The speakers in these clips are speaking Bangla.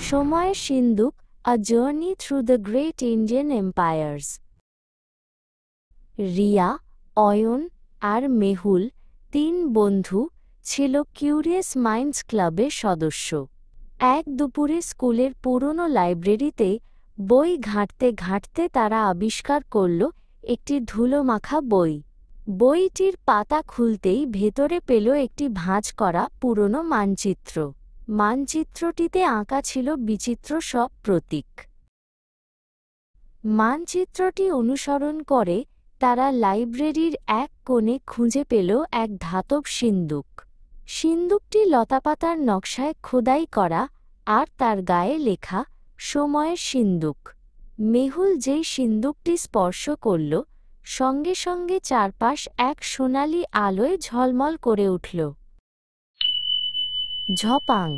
সময়ের সিন্দুক, a journey through the great Indian empires. Riya, Ayan আর মেহুল, 3 বন্ধু, ছিল কিউরিয়াস মাইন্ডস ক্লাবের সদস্য। এক দুপুরে স্কুলের পুরনো লাইব্রেরিতে বই ঘাঁটতে ঘাঁটতে তারা আবিষ্কার করল একটি ধুলোমাখা বই। বইটির পাতা খুলতেই ভেতরে পেল একটি ভাঁজ করা পুরনো মানচিত্র। মানচিত্রটিতে আঁকা ছিল বিচিত্র সব প্রতীক। মানচিত্রটি অনুসরণ করে তারা লাইব্রেরির এক কোণে খুঁজে পেল এক ধাতব সিন্দুক। সিন্দুকটি লতাপাতার নকশায় খোদাই করা, আর তার গায়ে লেখা সময়ের সিন্দুক। মেহুল যেই সিন্দুকটি স্পর্শ করল, সঙ্গে সঙ্গে চারপাশ এক সোনালি আলোয় ঝলমল করে উঠল। ঝপাং!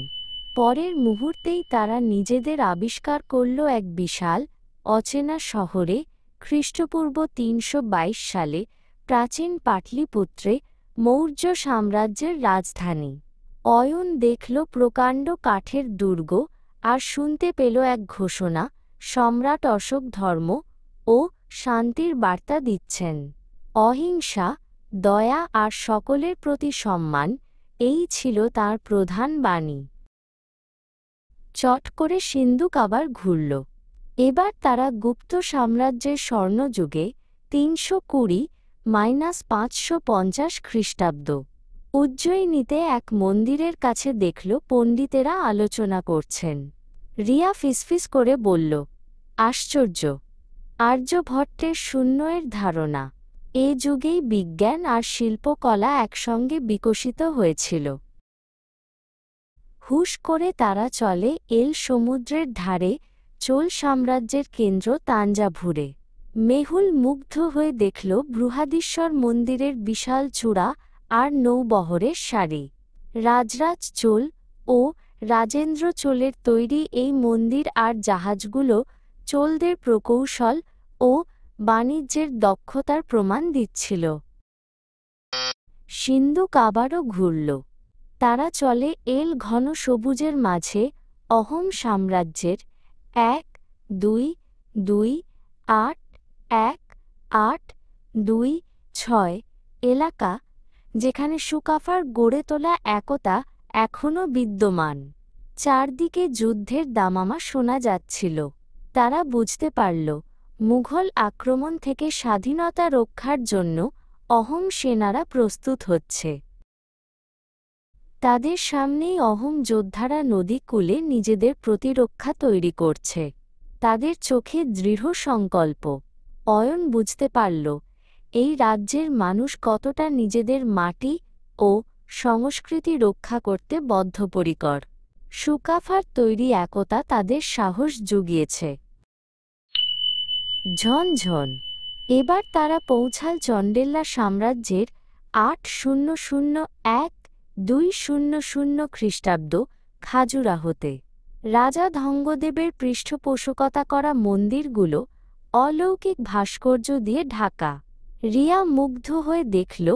পরের মুহূর্তেই তারা নিজেদের আবিষ্কার করল এক বিশাল, অচেনা শহরে, খ্রিস্টপূর্ব ৩২২ সালে, প্রাচীন পাটলিপুত্রে, মৌর্য সাম্রাজ্যের রাজধানী। অয়ন দেখল প্রকাণ্ড কাঠের দুর্গ, আর শুনতে পেল এক ঘোষণা, সম্রাট অশোক ধর্ম ও শান্তির বার্তা দিচ্ছেন। অহিংসা, দয়া আর সকলের প্রতি সম্মান, এই ছিল তাঁর প্রধান বাণী। চট করে সিন্দুক আবার ঘুরল। এবার তারা গুপ্ত সাম্রাজ্যের স্বর্ণযুগে ৩২০-৫৫০ খ্রিস্টাব্দ উজ্জয়িনীতে এক মন্দিরের কাছে দেখল পণ্ডিতেরা আলোচনা করছেন। রিয়া ফিসফিস করে বলল, আশ্চর্য! আর্যভট্টের শূন্যের ধারণা! এ যুগেই বিজ্ঞান আর শিল্পকলা একসঙ্গে বিকশিত হয়েছিল। হুশ করে তারা চলে এল সমুদ্রের ধারে, চোল সাম্রাজ্যের কেন্দ্র তাঞ্জাভুরে। মেহুল মুগ্ধ হয়ে দেখল বৃহদীশ্বর মন্দিরের বিশাল চূড়া আর নৌবহরের সারি। রাজরাজ চোল ও রাজেন্দ্র চোলের তৈরি এই মন্দির আর জাহাজগুলো চোলদের প্রকৌশল ও বাণিজ্যের দক্ষতার প্রমাণ দিচ্ছিল। সিন্দুক আবারও ঘুরল। তারা চলে এল ঘন সবুজের মাঝে, অহোম সাম্রাজ্যের ১-২-৮-১-৮-২-৬ এলাকা, যেখানে সুকাফার গড়ে তোলা একতা এখনও বিদ্যমান। চারদিকে যুদ্ধের দামামা শোনা যাচ্ছিল। তারা বুঝতে পারল, মুঘল আক্রমণ থেকে স্বাধীনতা রক্ষার জন্য অহোম সেনারা প্রস্তুত হচ্ছে। তাদের সামনেই অহোম যোদ্ধারা নদী কূলে নিজেদের প্রতিরক্ষা তৈরি করছে। তাদের চোখে দৃঢ় সংকল্প। অয়ন বুঝতে পারল, এই রাজ্যের মানুষ কতটা নিজেদের মাটি ও সংস্কৃতি রক্ষা করতে বদ্ধপরিকর। সুকাফার তৈরি একতা তাদের সাহস জুগিয়েছে। ঝনঝন! এবার তারা পৌঁছাল চন্ডেল্লা সাম্রাজ্যের ৮০০-১-২০০ খ্রিস্টাব্দ খাজুরাহোতে। রাজা ধঙ্গদেবের পৃষ্ঠপোষকতা করা মন্দিরগুলো অলৌকিক ভাস্কর্য দিয়ে ঢাকা। রিয়া মুগ্ধ হয়ে দেখল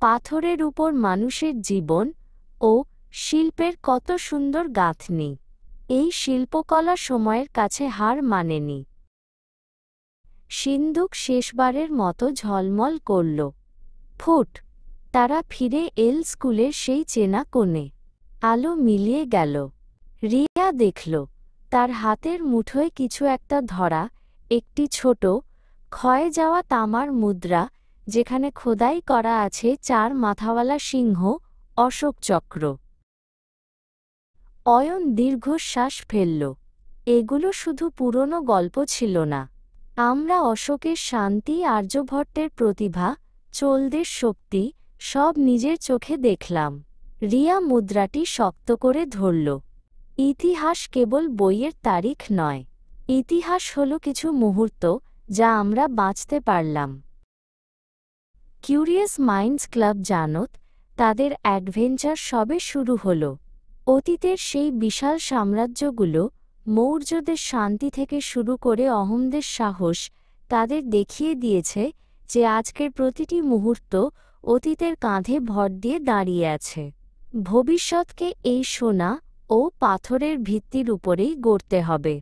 পাথরের উপর মানুষের জীবন ও শিল্পের কত সুন্দর গাঁথনি। এই শিল্পকলা সময়ের কাছে হার মানেনি। সিন্দুক শেষবারের মতো ঝলমল করল। ফুট! তারা ফিরে এল স্কুলের সেই চেনা কোণে। আলো মিলিয়ে গেল। রিয়া দেখল তার হাতের মুঠোয় কিছু একটা ধরা, একটি ছোট, ক্ষয়ে যাওয়া তামার মুদ্রা, যেখানে খোদাই করা আছে 4 মাথাওয়ালা সিংহ, অশোক চক্র। অয়ন দীর্ঘশ্বাস ফেলল। এগুলো শুধু পুরনো গল্প ছিল না। আমরা অশোকের শান্তি, আর্যভট্টের প্রতিভা, চোলদের শক্তি সব নিজের চোখে দেখলাম। রিয়া মুদ্রাটি শক্ত করে ধরল। ইতিহাস কেবল বইয়ের তারিখ নয়। ইতিহাস হলো কিছু মুহূর্ত, যা আমরা বাঁচতে পারলাম। কিউরিয়াস মাইন্ডস ক্লাব জানত, তাদের অ্যাডভেঞ্চার সবে শুরু হল। অতীতের সেই বিশাল সাম্রাজ্যগুলো, মৌর্যদের শান্তি থেকে শুরু করে অহোমদের সাহস, তাদের দেখিয়ে দিয়েছে যে আজকের প্রতিটি মুহূর্ত অতীতের কাঁধে ভর দিয়ে দাঁড়িয়ে আছে। ভবিষ্যৎকে এই সোনা ও ও পাথরের ভিত্তির উপরেই গড়তে হবে।